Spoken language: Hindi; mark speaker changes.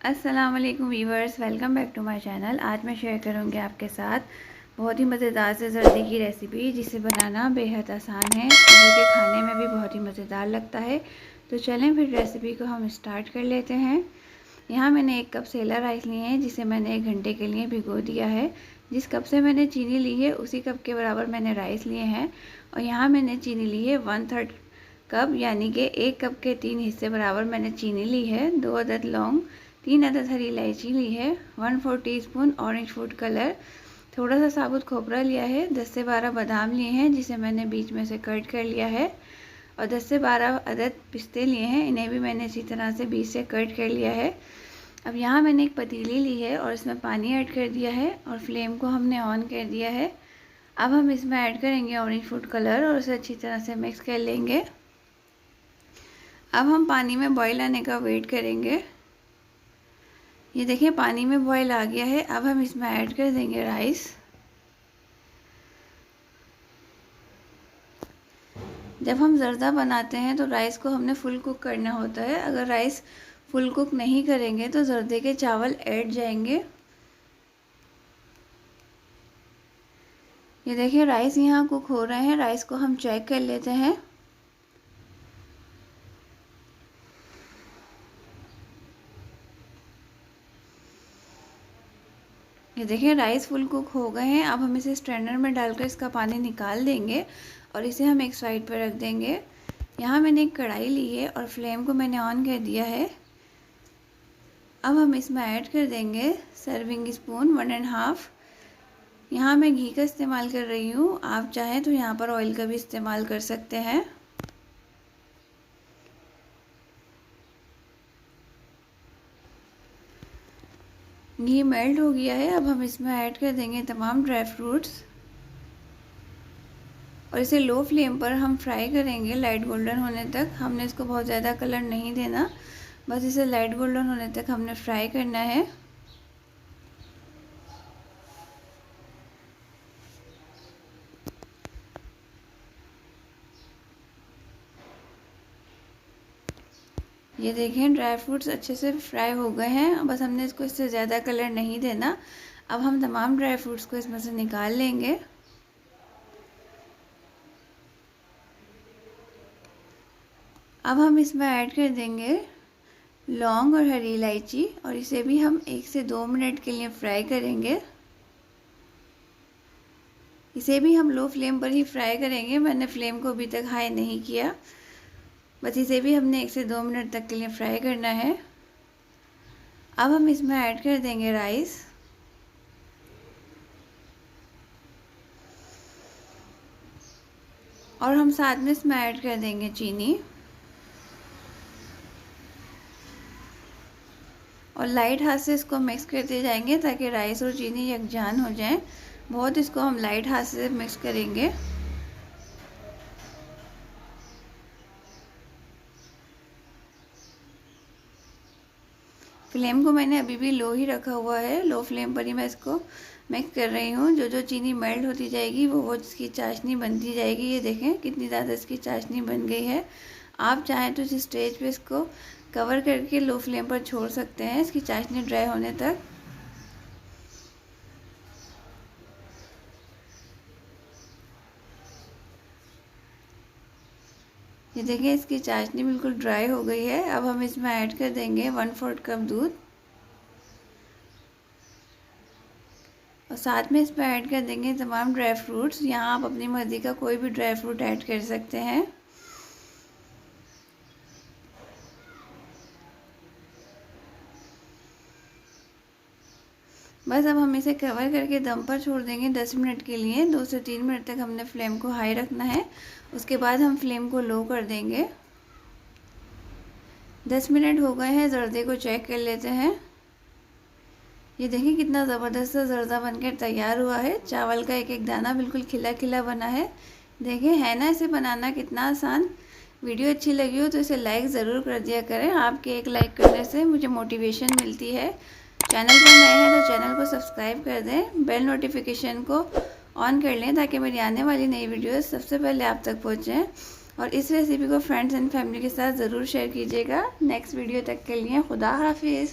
Speaker 1: अस्सलाम वालेकुम viewers, welcome back to my channel. आज मैं शेयर करूंगी आपके साथ बहुत ही मज़ेदार से जर्दी की रेसिपी, जिसे बनाना बेहद आसान है और जो कि खाने में भी बहुत ही मज़ेदार लगता है। तो चलें फिर रेसिपी को हम स्टार्ट कर लेते हैं। यहाँ मैंने 1 कप सेला राइस लिए हैं, जिसे मैंने 1 घंटे के लिए भिगो दिया है। जिस कप से मैंने चीनी ली है उसी कप के बराबर मैंने राइस लिए हैं। और यहाँ मैंने चीनी ली है 1/3 कप, यानी कि 1 कप के 3 हिस्से बराबर मैंने चीनी ली है। 2 अदद लौंग, 3 अदद हरी इलायची ली है, 1/4 टीस्पून ऑरेंज फूड कलर, थोड़ा सा साबुत खोपरा लिया है, 10 से 12 बादाम लिए हैं जिसे मैंने बीच में से कट कर लिया है, और 10 से 12 अदद पिस्ते लिए हैं, इन्हें भी मैंने इसी तरह से बीच से कट कर लिया है। अब यहाँ मैंने एक पतीली ली है और इसमें पानी ऐड कर दिया है और फ्लेम को हमने ऑन कर दिया है। अब हम इसमें ऐड करेंगे ऑरेंज फूड कलर और उसे अच्छी तरह से मिक्स कर लेंगे। अब हम पानी में बॉईल आने का वेट करेंगे। ये देखिए पानी में बॉईल आ गया है। अब हम इसमें ऐड कर देंगे राइस। जब हम ज़र्दा बनाते हैं तो राइस को हमने फुल कुक करना होता है। अगर राइस फुल कुक नहीं करेंगे तो ज़र्दे के चावल ऐड जाएंगे। ये देखिए राइस यहाँ कुक हो रहे हैं। राइस को हम चेक कर लेते हैं। ये देखिए राइस फुल कुक हो गए हैं। अब हम इसे स्ट्रेनर में डालकर इसका पानी निकाल देंगे और इसे हम एक साइड पर रख देंगे। यहाँ मैंने एक कढ़ाई ली है और फ्लेम को मैंने ऑन कर दिया है। अब हम इसमें ऐड कर देंगे सर्विंग स्पून 1.5। यहाँ मैं घी का इस्तेमाल कर रही हूँ, आप चाहें तो यहाँ पर ऑयल का भी इस्तेमाल कर सकते हैं। घी मेल्ट हो गया है। अब हम इसमें ऐड कर देंगे तमाम ड्राई फ्रूट्स और इसे लो फ्लेम पर हम फ्राई करेंगे लाइट गोल्डन होने तक। हमने इसको बहुत ज़्यादा कलर नहीं देना, बस इसे लाइट गोल्डन होने तक हमने फ्राई करना है। ये देखें ड्राई फ्रूट्स अच्छे से फ्राई हो गए हैं। बस हमने इसको इससे ज़्यादा कलर नहीं देना। अब हम तमाम ड्राई फ्रूट्स को इसमें से निकाल लेंगे। अब हम इसमें ऐड कर देंगे लौंग और हरी इलायची और इसे भी हम 1 से 2 मिनट के लिए फ्राई करेंगे। इसे भी हम लो फ्लेम पर ही फ्राई करेंगे। मैंने फ्लेम को अभी तक हाई नहीं किया, बस इसे भी हमने 1 से 2 मिनट तक के लिए फ्राई करना है। अब हम इसमें ऐड कर देंगे राइस और हम साथ में इसमें ऐड कर देंगे चीनी और लाइट हाथ से इसको मिक्स करते जाएंगे ताकि राइस और चीनी यकजान हो जाएं। बहुत इसको हम लाइट हाथ से मिक्स करेंगे। फ्लेम को मैंने अभी भी लो ही रखा हुआ है। लो फ्लेम पर ही मैं इसको मिक्स कर रही हूँ। जो चीनी मेल्ट होती जाएगी वो इसकी चाशनी बनती जाएगी। ये देखें कितनी ज़्यादा इसकी चाशनी बन गई है। आप चाहें तो इस स्टेज पे इसको कवर करके लो फ्लेम पर छोड़ सकते हैं इसकी चाशनी ड्राई होने तक। ये देखिए इसकी चाशनी बिल्कुल ड्राई हो गई है। अब हम इसमें ऐड कर देंगे 1/4 कप दूध और साथ में इसमें ऐड कर देंगे तमाम ड्राई फ्रूट्स। यहाँ आप अपनी मर्ज़ी का कोई भी ड्राई फ्रूट ऐड कर सकते हैं। बस अब हम इसे कवर करके दम पर छोड़ देंगे 10 मिनट के लिए। 2 से 3 मिनट तक हमने फ्लेम को हाई रखना है, उसके बाद हम फ्लेम को लो कर देंगे। 10 मिनट हो गए हैं, ज़र्दे को चेक कर लेते हैं। ये देखिए कितना ज़बरदस्त सा ज़र्दा बनकर तैयार हुआ है। चावल का एक एक दाना बिल्कुल खिला खिला बना है। देखिए है ना इसे बनाना कितना आसान। वीडियो अच्छी लगी हो तो इसे लाइक ज़रूर कर दिया करें। आपके एक लाइक करने से मुझे मोटिवेशन मिलती है। चैनल पर नए हैं तो चैनल को सब्सक्राइब कर दें, बेल नोटिफिकेशन को ऑन कर लें ताकि मेरी आने वाली नई वीडियोस सबसे पहले आप तक पहुँचें। और इस रेसिपी को फ्रेंड्स एंड फैमिली के साथ ज़रूर शेयर कीजिएगा। नेक्स्ट वीडियो तक के लिए खुदा हाफिज़।